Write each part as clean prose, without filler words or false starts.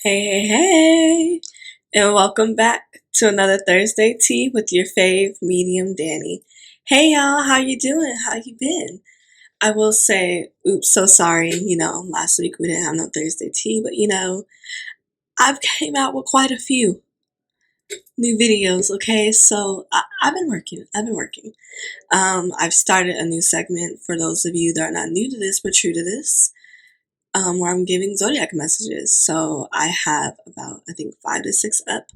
Hey, hey, hey, and welcome back to another Thursday Tea with your fave medium Dani. Hey y'all, how you doing? How you been? I will say, oops, so sorry, last week we didn't have no Thursday Tea, but I've came out with quite a few new videos, okay? So I've been working. I've started a new segment for those of you that are not new to this but true to this, where I'm giving zodiac messages. So I have about, I think, 5 to 6 up.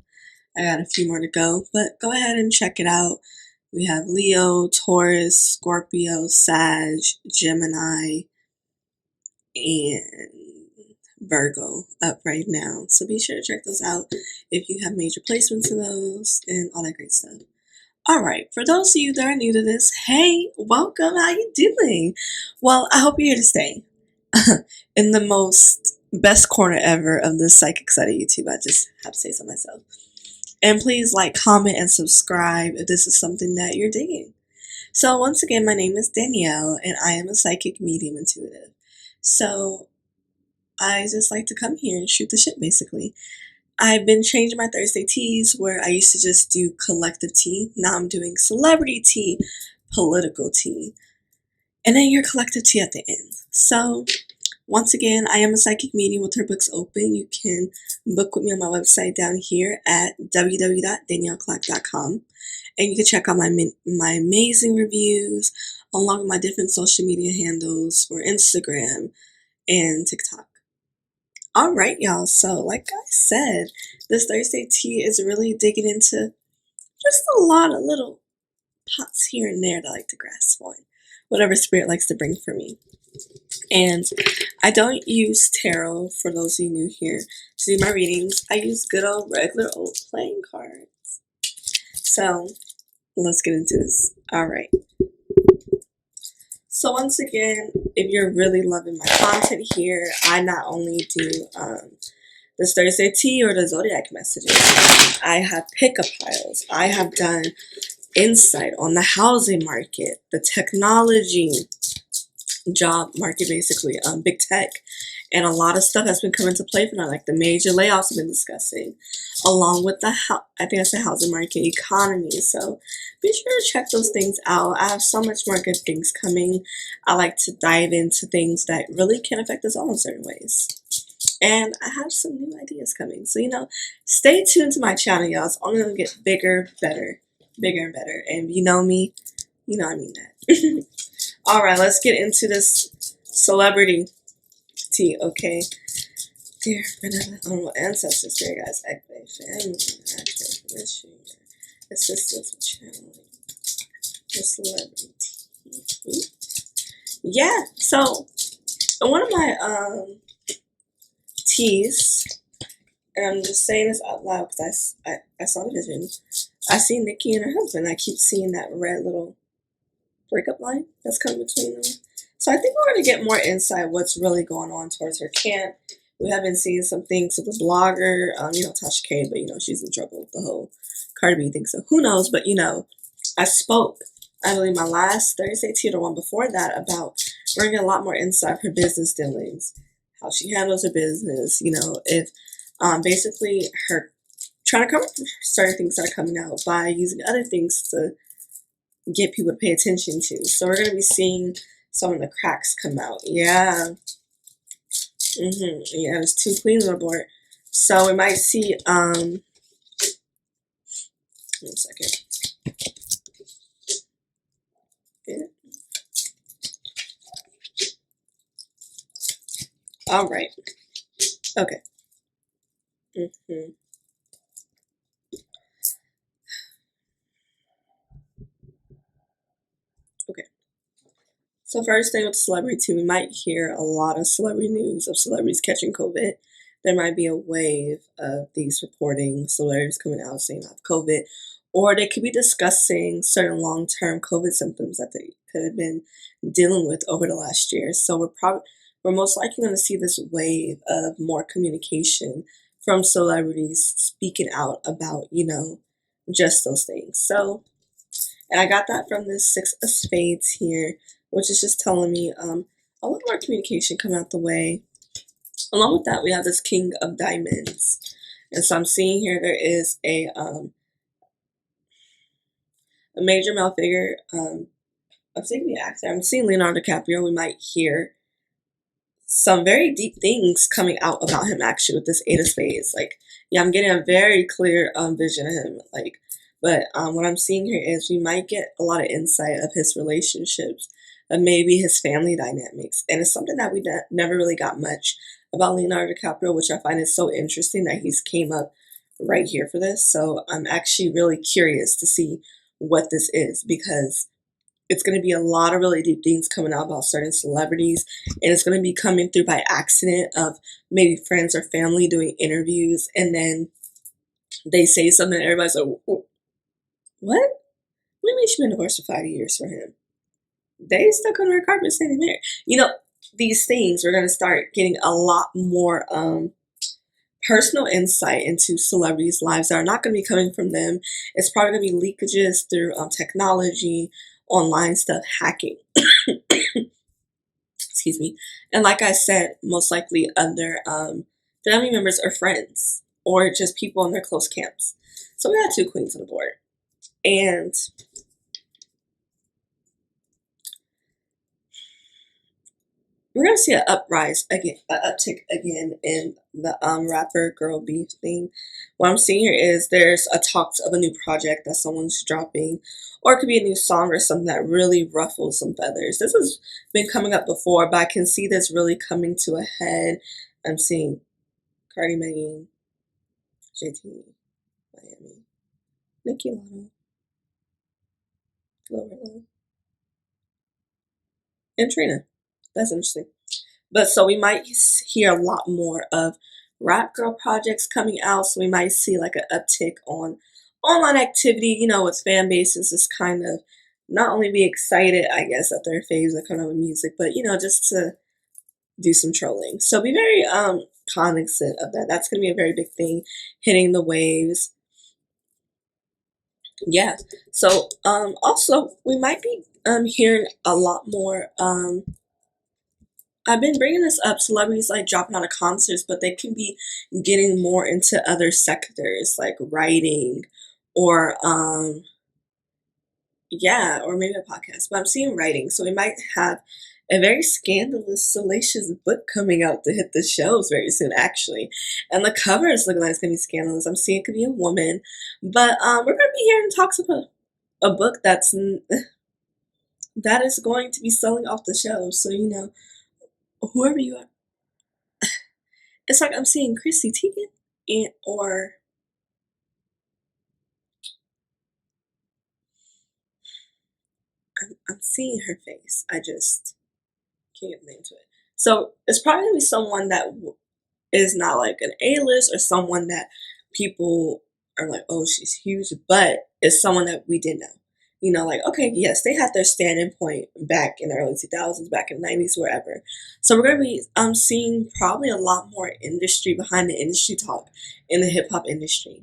I got a few more to go, but go ahead and check it out. We have Leo, Taurus, Scorpio, Sag, Gemini, and Virgo up right now. So be sure to check those out if you have major placements in those and all that great stuff. All right, for those of you that are new to this, hey, welcome. How you doing? Well, I hope you're here to stay. In the most best corner ever of the psychic side of YouTube. I just have to say so myself. And please like, comment, and subscribe if this is something that you're digging. So once again, my name is Danielle, and I am a psychic medium intuitive. So I just like to come here and shoot the shit, basically. I've been changing my Thursday teas where I used to just do collective tea. Now I'm doing celebrity tea, political tea, and then your collective tea at the end. So once again, I am a psychic medium with her books open. You can book with me on my website down here at www.danielleclark.com. And you can check out my amazing reviews along with my different social media handles for Instagram and TikTok. All right, y'all. So, like I said, this Thursday tea is really digging into just a lot of little pots here and there that I like to grasp on. Whatever spirit likes to bring for me. And I don't use tarot, for those of you new here, to do my readings. I use good old regular old playing cards. So let's get into this. All right. So once again, if you're really loving my content here, I not only do this Thursday tea or the zodiac messages, I have pickup piles. I have done insight on the housing market, the technology job market, basically, big tech, and a lot of stuff has been coming to play for now, like the major layoffs I've been discussing, along with the I think it's the housing market economy. So be sure to check those things out. I have so much more good things coming. I like to dive into things that really can affect us all in certain ways. And I have some new ideas coming. So, stay tuned to my channel, y'all. It's only going to get bigger, better, bigger and better. And you know me, I mean that. All right, let's get into this celebrity tea, okay? Dear benevolent honorable ancestors, dear guys, activate family, activate permission, assistance with channeling, the celebrity tea. Ooh. Yeah, so in one of my teas, and I'm just saying this out loud because I saw the vision. I see Nicki and her husband. I keep seeing that red little breakup line that's coming between them. So I think we're going to get more insight what's really going on towards her camp. We have been seeing some things with the blogger, Tasha K, but she's in trouble with the whole Cardi B thing. So who knows? But I spoke, I believe my last Thursday tea, the one before that, about bringing a lot more insight of her business dealings, how she handles her business. If basically her trying to cover certain things that are coming out by using other things to get people to pay attention to. So we're going to be seeing some of the cracks come out. Yeah. Yeah, there's 2 queens on board. So we might see, 1 second. Yeah. All right. Okay. Okay. So first thing with celebrity, we might hear a lot of celebrity news of celebrities catching COVID. There might be a wave of these reporting celebrities coming out saying they have COVID, or they could be discussing certain long-term COVID symptoms that they could have been dealing with over the last year. So we're most likely going to see this wave of more communication from celebrities speaking out about, just those things. So, and I got that from this 6 of Spades here, which is just telling me a lot more communication coming out the way. Along with that, we have this King of Diamonds. And so I'm seeing here there is a major male figure. I'm seeing the actor. I'm seeing Leonardo DiCaprio. We might hear some very deep things coming out about him actually with this Eight of Spades. Like, yeah, I'm getting a very clear vision of him. Like, but what I'm seeing here is we might get a lot of insight of his relationships, of maybe his family dynamics, and it's something that we never really got much about Leonardo DiCaprio, which I find is so interesting that he's came up right here for this. So I'm actually really curious to see what this is because it's going to be a lot of really deep things coming out about certain celebrities, and it's going to be coming through by accident of maybe friends or family doing interviews, and then they say something and everybody's like, what do you mean she been divorced for 5 years for him? They stuck on her carpet saying they're married. These things, we're going to start getting a lot more personal insight into celebrities' lives that are not going to be coming from them. It's probably going to be leakages through technology, online stuff, hacking. Excuse me. And like I said, most likely other family members or friends or just people in their close camps. So we got two queens on the board. And we're gonna see an uptick again in the rapper girl beef thing. What I'm seeing here is there's a talks of a new project that someone's dropping, or it could be a new song or something that really ruffles some feathers. This has been coming up before, but I can see this really coming to a head. I'm seeing Cardi, Megan, JT, Miami, Nicki, Lotto, Glorilla, and Trina. That's interesting. But so we might hear a lot more of rap girl projects coming out. So we might see like an uptick on online activity, with fan bases is kind of not only be excited, I guess, that their faves are coming out with music, but just to do some trolling. So be very cognizant of that. That's gonna be a very big thing, hitting the waves. Yeah. So also we might be hearing a lot more I've been bringing this up. Celebrities like dropping out of concerts, but they can be getting more into other sectors like writing or yeah, or maybe a podcast. But I'm seeing writing, so we might have a very scandalous, salacious book coming out to hit the shelves very soon, actually. And the cover is looking like it's gonna be scandalous. I'm seeing it could be a woman, but we're gonna be hearing talks about a book that is going to be selling off the shelves. So whoever you are. It's like I'm seeing Chrissy Teigen or I'm seeing her face. I just can't get the name to it. So it's probably gonna be someone that is not like an A-list or someone that people are like, oh, she's huge, but it's someone that we didn't know. Like, okay, yes, they had their standing point back in the early 2000s, back in the 90s, wherever. So we're going to be seeing probably a lot more industry behind the industry talk in the hip hop industry.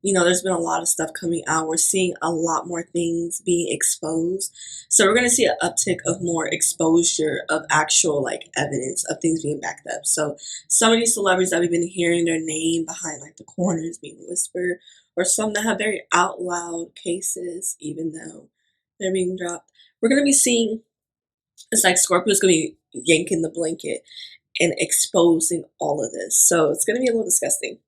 There's been a lot of stuff coming out. We're seeing a lot more things being exposed. So we're going to see an uptick of more exposure of actual like evidence of things being backed up. So some of these celebrities that we've been hearing their name behind like the corners being whispered, or some that have very out loud cases, even though they're being dropped. We're going to be seeing, it's like Scorpio's going to be yanking the blanket and exposing all of this. So it's going to be a little disgusting.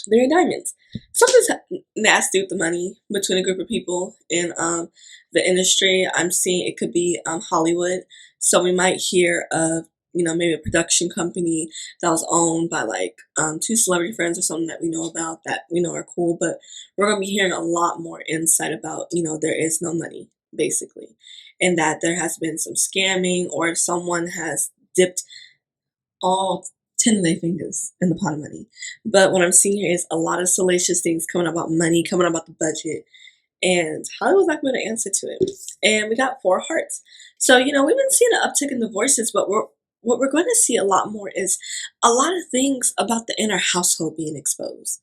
They're in diamonds. Something's nasty with the money between a group of people in the industry. I'm seeing it could be Hollywood. So we might hear of, maybe a production company that was owned by like two celebrity friends or something that we know about that we know are cool. But we're going to be hearing a lot more insight about, there is no money, basically. And that there has been some scamming or someone has dipped all 10 of their fingers in the pot of money. But what I'm seeing here is a lot of salacious things coming about money, coming about the budget, and Hollywood's not going to answer to it. And we got four hearts. So, we've been seeing an uptick in divorces, but what we're going to see a lot more is a lot of things about the inner household being exposed.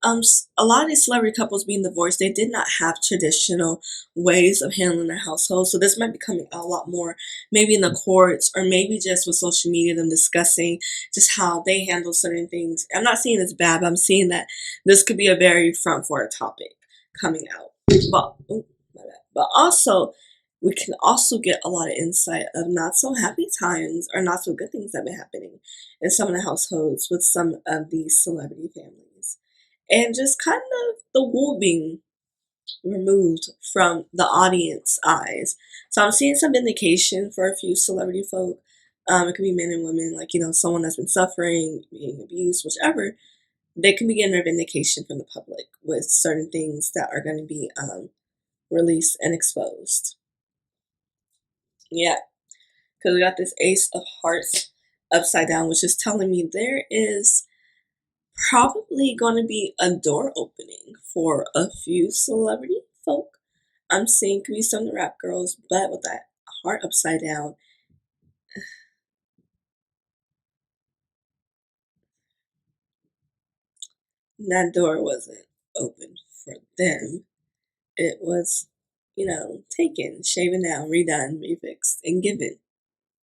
a lot of these celebrity couples being divorced, they did not have traditional ways of handling their household. So this might be coming out a lot more, maybe in the courts or maybe just with social media, them discussing just how they handle certain things. I'm not saying it's bad, but I'm saying that this could be a very front for a topic coming out. But oh, my bad. But also, we can also get a lot of insight of not so happy times or not so good things that have been happening in some of the households with some of these celebrity families. And just kind of the wool being removed from the audience eyes. So I'm seeing some vindication for a few celebrity folk. It could be men and women, like, someone that's been suffering, being abused, whichever. They can be getting their vindication from the public with certain things that are going to be released and exposed. Yeah, because we got this Ace of Hearts upside down, which is telling me there is probably going to be a door opening for a few celebrity folk. I'm seeing could be some of the rap girls, but with that heart upside down, that door wasn't open for them. It was, taken, shaven down, redone, refixed, and given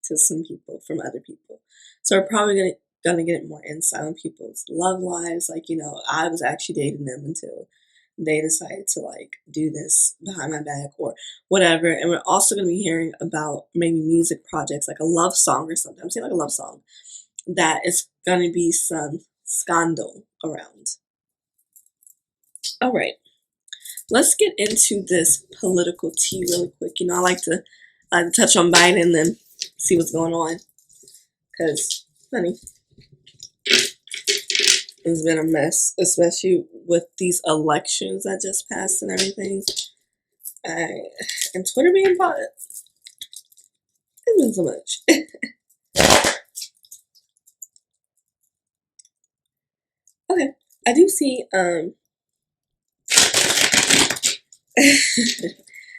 to some people from other people. So we're probably gonna get more insight on people's love lives. Like, I was actually dating them until they decided to like do this behind my back or whatever. And we're also gonna be hearing about maybe music projects like a love song or something. I'm saying like a love song that is gonna be some scandal around. All right, let's get into this political tea really quick. I like to touch on Biden and then see what's going on because, honey, it's been a mess, especially with these elections that just passed and everything. And Twitter being bought, it's been so much. Okay, I do see.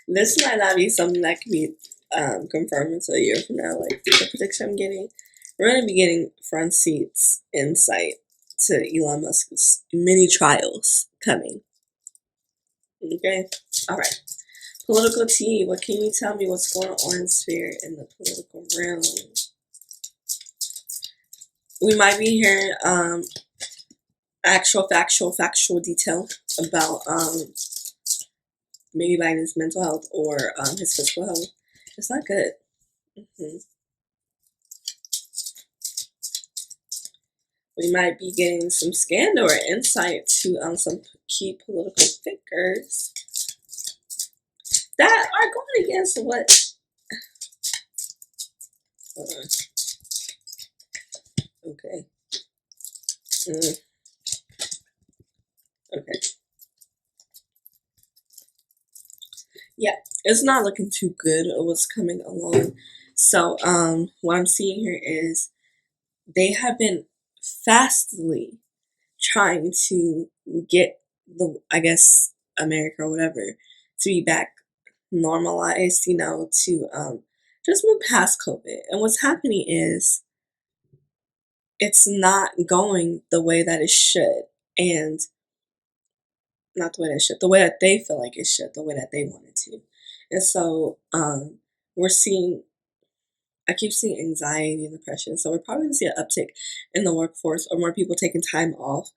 This might not be something that can be confirmed until a year from now. Like the prediction I'm getting, we're going to be getting front seats insight to Elon Musk's mini trials coming. Okay, all right. Political tea. What can you tell me? What's going on in spirit in the political realm? We might be hearing actual factual detail about maybe Biden's mental health or his physical health. It's not good. Mm-hmm. We might be getting some scandal or insight to some key political figures that are going against what. Okay. Okay. Yeah, it's not looking too good of what's coming along. So, what I'm seeing here is they have been fastly trying to get I guess, America or whatever to be back normalized, to just move past COVID. And what's happening is it's not going the way that it should. And not the way that it should, the way that they feel like it should, the way that they want it to. And so we're seeing, I keep seeing anxiety and depression. So we're probably going to see an uptick in the workforce or more people taking time off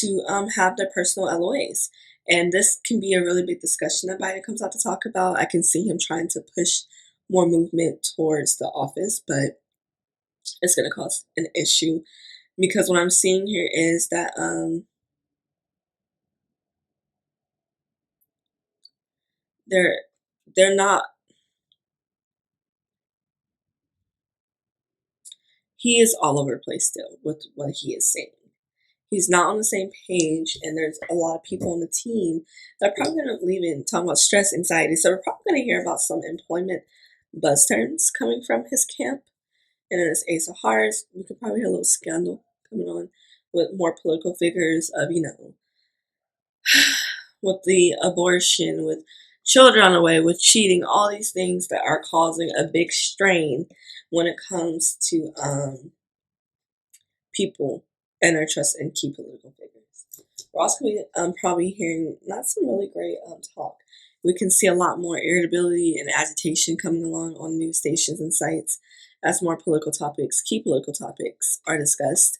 to have their personal LOAs. And this can be a really big discussion that Biden comes out to talk about. I can see him trying to push more movement towards the office, but it's going to cause an issue because what I'm seeing here is that they're not. He is all over the place still with what he is saying. He's not on the same page, and there's a lot of people on the team that are probably going to leave in talking about stress, anxiety. So we're probably going to hear about some employment buzz turns coming from his camp. And then this Ace of Hearts, we could probably hear a little scandal coming on with more political figures of, with the abortion, with children on the way, with cheating, all these things that are causing a big strain when it comes to people and our trust in key political figures. We're also going to be probably hearing not some really great talk. We can see a lot more irritability and agitation coming along on news stations and sites as more political topics, key political topics, are discussed.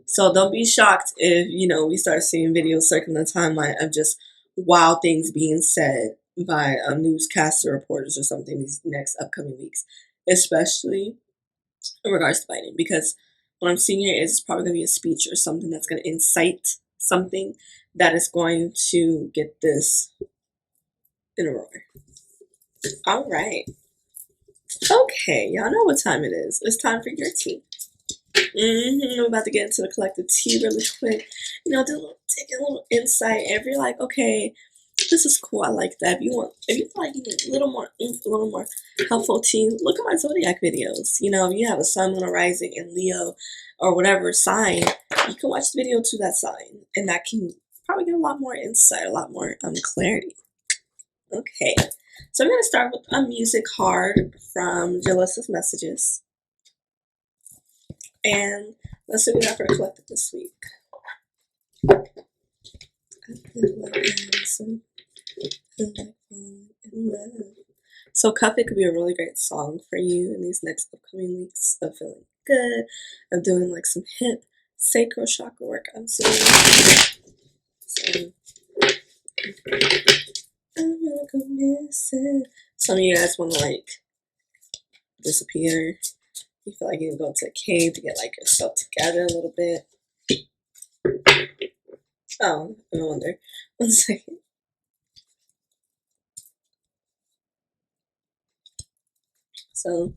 So don't be shocked if, we start seeing videos circling the timeline of just wild things being said by newscaster reporters or something these next upcoming weeks, especially in regards to Biden, because what I'm seeing here is probably going to be a speech or something that's going to incite something that is going to get this in a roar. All right. Okay, y'all know what time it is. It's time for your tea. I'm about to get into the collective tea really quick. Take a little insight. If you're like, okay, this is cool, I like that. If you feel like you need a little more oomph, a little more helpful tea, look at my zodiac videos. If you have a sun, moon, or rising in Leo or whatever sign, you can watch the video to that sign, and that can probably get a lot more insight, a lot more clarity. Okay, so I'm going to start with a music card from Jalyssa's Messages. And let's see what we got for the collective this week. So Cuff It could be a really great song for you in these next upcoming weeks of feeling good, of doing like some hip sacral chakra work. I'm seeing. So, I'm gonna go missing. Some of you guys want to like disappear. You feel like you can go into a cave to get like yourself together a little bit. Oh, no wonder. 1 second. So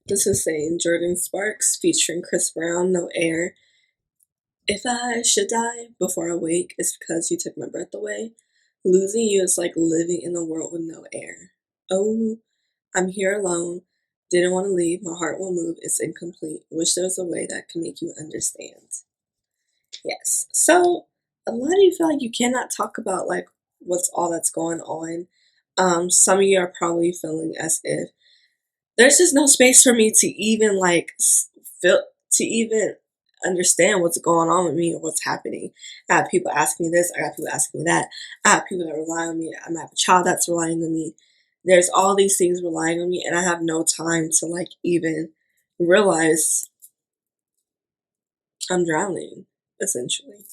this is saying Jordan Sparks featuring Chris Brown, No Air. If I should die before I wake, it's because you took my breath away. Losing you is like living in a world with no air. Oh, I'm here alone. Didn't want to leave. My heart won't move. It's incomplete. Wish there was a way that could make you understand. Yes. So a lot of you feel like you cannot talk about like what's all that's going on. Some of you are probably feeling as if there's just no space for me to even like feel, to even understand what's going on with me or what's happening. I have people asking me this. I got people asking me that. I have people that rely on me. I might have a child that's relying on me. There's all these things relying on me, and I have no time to like even realize I'm drowning, essentially.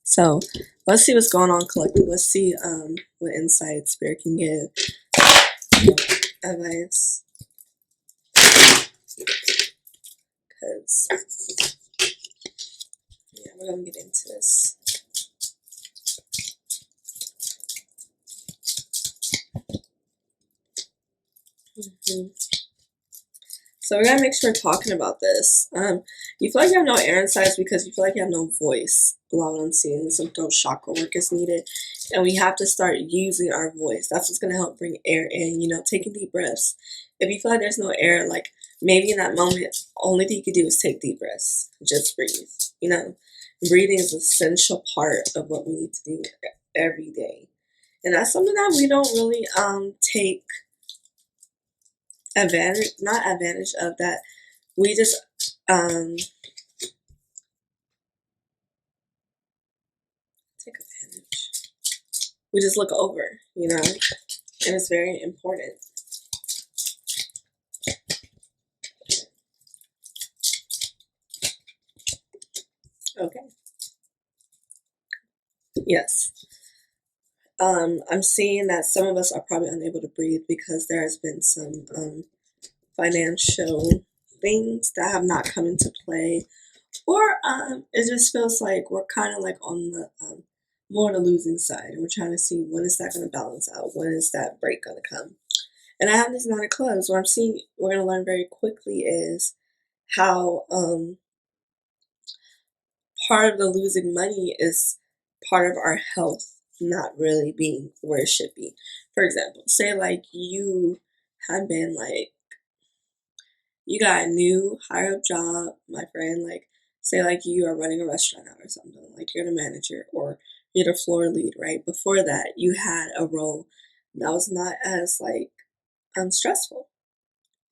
So let's see what's going on collectively. Let's see what insight Spirit can give. Advice. Because yeah, we're gonna get into this. So we gotta make sure we're talking about this. You feel like you have no air inside because you feel like you have no voice. A lot of what I'm seeing, some throat chakra work is needed, and we have to start using our voice. That's what's gonna help bring air in. Taking deep breaths. If you feel like there's no air, like maybe in that moment, only thing you can do is take deep breaths. Just breathe. Breathing is an essential part of what we need to do every day, and that's something that we don't really take not advantage of, that we just take advantage. We just look over, and it's very important. Okay. Yes. I'm seeing that some of us are probably unable to breathe because there has been some financial things that have not come into play, or it just feels like we're kind of like on the more the losing side, and we're trying to see when is that going to balance out, when is that break going to come. And I have these 9 of clubs. What I'm seeing we're going to learn very quickly is how part of the losing money is part of our health not really being where it should be. For example, say like you have been like, you got a new higher up job, my friend, like say like you are running a restaurant now or something, like you're the manager or you're the floor lead, right? Before that, you had a role that was not as like stressful.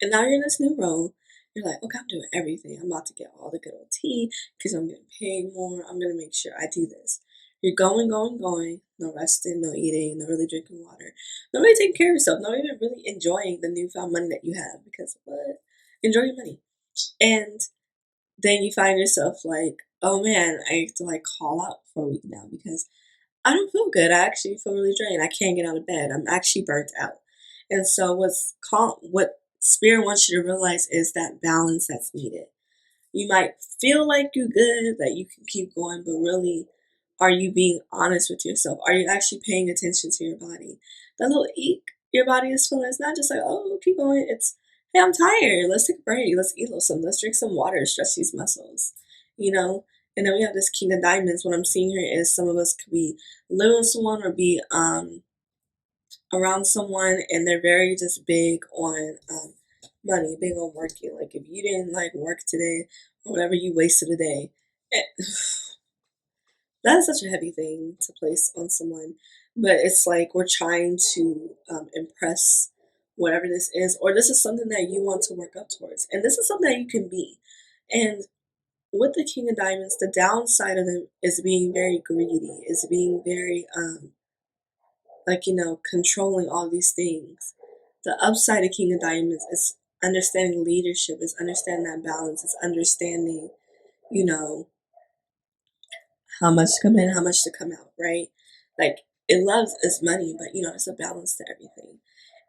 And now you're in this new role. You're like, okay, I'm doing everything. I'm about to get all the good old tea because I'm getting paid more. I'm going to make sure I do this. You're going, going, going. No resting, no eating, no really drinking water, no really taking care of yourself, not even really enjoying the newfound money that you have because what? Enjoy your money. And then you find yourself like, oh man, I have to like call out for a week now because I don't feel good. I actually feel really drained. I can't get out of bed. I'm actually burnt out. And so what spirit wants you to realize is that balance that's needed. You might feel like you're good, that you can keep going, but really, are you being honest with yourself? Are you actually paying attention to your body? That little ache your body is feeling, it's not just like, oh, keep going. It's, hey, I'm tired. Let's take a break. Let's eat a little something. Let's drink some water, stretch these muscles, you know? And then we have this King of Diamonds. What I'm seeing here is some of us could be living with someone or be around someone, and they're very just big on money, big on working. Like if you didn't like work today or whatever, you wasted a day. It, that is such a heavy thing to place on someone, but it's like we're trying to impress whatever this is, or this is something that you want to work up towards, and this is something that you can be. And with the King of Diamonds, the downside of them is being very greedy, is being very like, controlling all these things. The upside of King of Diamonds is understanding leadership, is understanding that balance, is understanding, you know, how much to come in, how much to come out, right? Like it loves its money, but there's a balance to everything.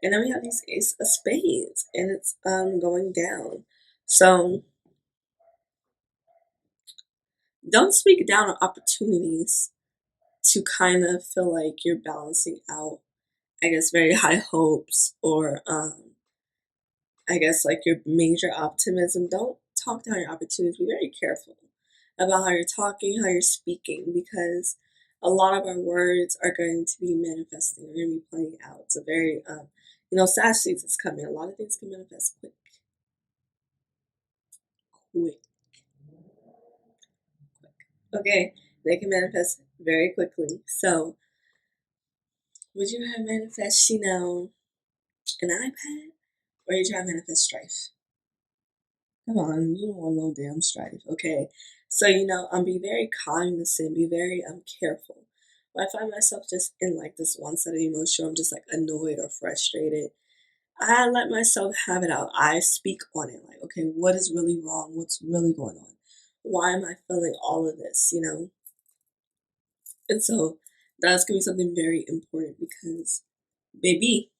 And then we have these Ace of Spades, and it's going down. So don't speak down on opportunities to kind of feel like you're balancing out, I guess, very high hopes or I guess like your major optimism. Don't talk down your opportunities. Be very careful about how you're talking, how you're speaking, because a lot of our words are going to be manifesting, are going to be playing out. It's a very, sad season's coming. A lot of things can manifest quick. Quick. Okay, they can manifest very quickly. So, would you have manifest, an iPad, or you try to manifest strife? Come on, you don't want no damn strife, okay? So, be very cognizant, be very careful. When I find myself just in like this one set of emotion, I'm just like annoyed or frustrated. I let myself have it out. I speak on it, like, okay, what is really wrong? What's really going on? Why am I feeling all of this? And so that's gonna be something very important because, baby,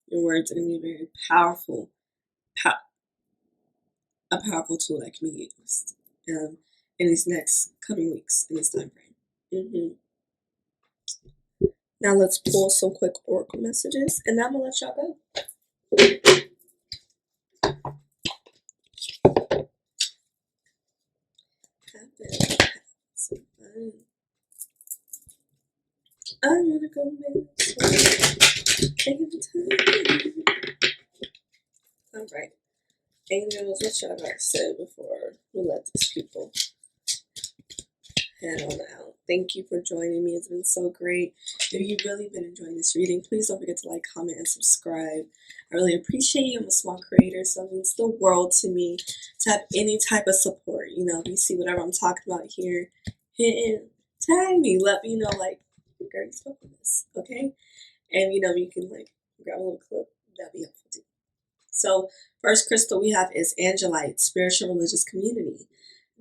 your words are gonna be very powerful, a powerful tool that can be used in these next coming weeks in this time frame. Now let's pull some quick oracle messages, and then I'm gonna let y'all go. Have some fun. I'm gonna go make taking the time. All right, angels, what y'all got to say before we let these people head on out? Thank you for joining me. It's been so great. If you've really been enjoying this reading, please don't forget to like, comment, and subscribe. I really appreciate you. I'm a small creator, so it means the world to me to have any type of support. If you see whatever I'm talking about here, hit and tag me. Let me know, like, girl, you spoke on this, okay? And, you can, like, grab a little clip. That'd be helpful, too. So, first crystal we have is Angelite, spiritual religious community.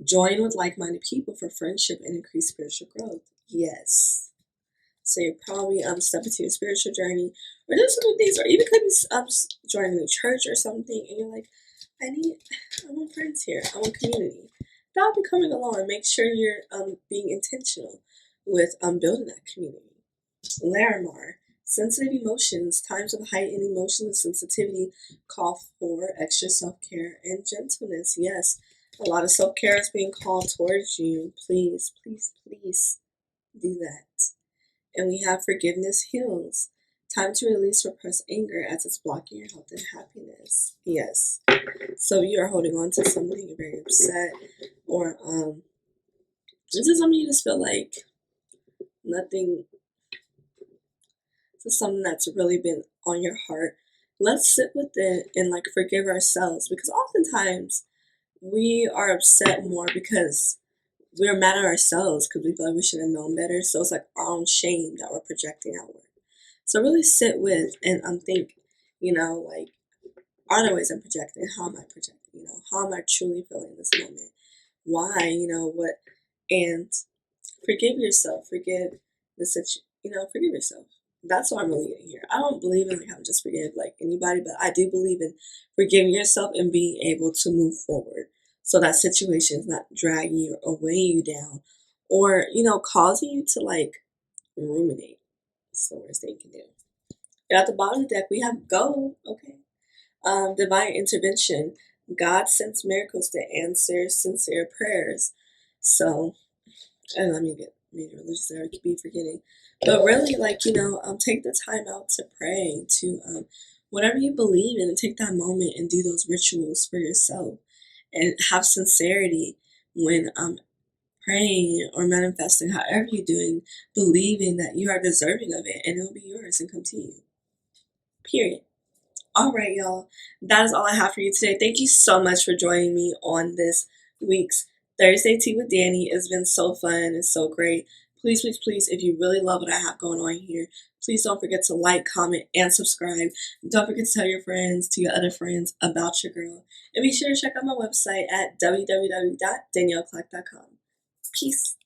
Join with like-minded people for friendship and increased spiritual growth. Yes. So you're probably stepping into your spiritual journey, or doing some things, or even could be joining a new church or something, and you're like, I want friends here. I want community. That'll be coming along, and make sure you're being intentional with building that community. Larimar, sensitive emotions. Times of heightened emotion and sensitivity call for extra self-care and gentleness. Yes, a lot of self-care is being called towards you. Please, please, please do that. And we have forgiveness heals. Time to release repressed anger as it's blocking your health and happiness. Yes. So you are holding on to something, you're very upset, or this is something you just feel like nothing. This is something that's really been on your heart. Let's sit with it and like forgive ourselves, because oftentimes we are upset more because we're mad at ourselves because we feel like we should have known better. So it's like our own shame that we're projecting outward. So really sit with and think, like, are there ways I'm projecting? How am I projecting? How am I truly feeling this moment? Why? What? And forgive yourself. Forgive the situation. Forgive yourself. That's what I'm really getting here. I don't believe in like how to just forgive like anybody, but I do believe in forgiving yourself and being able to move forward so that situation is not dragging you or weighing you down or, causing you to like ruminate. It's the worst thing you can do. And at the bottom of the deck, we have go. Okay. Divine intervention. God sends miracles to answer sincere prayers. So, and let me get maybe religious there, I could be forgetting. But really, like, take the time out to pray, to whatever you believe in, and take that moment and do those rituals for yourself. And have sincerity when praying or manifesting, however you're doing, believing that you are deserving of it and it will be yours and come to you. Period. All right, y'all. That is all I have for you today. Thank you so much for joining me on this week's Thursday Tea with Dani. It's been so fun. It's so great. Please, please, please, if you really love what I have going on here, please don't forget to like, comment, and subscribe. Don't forget to tell your friends, to your other friends about your girl. And be sure to check out my website at www.danielleclark.com. Peace.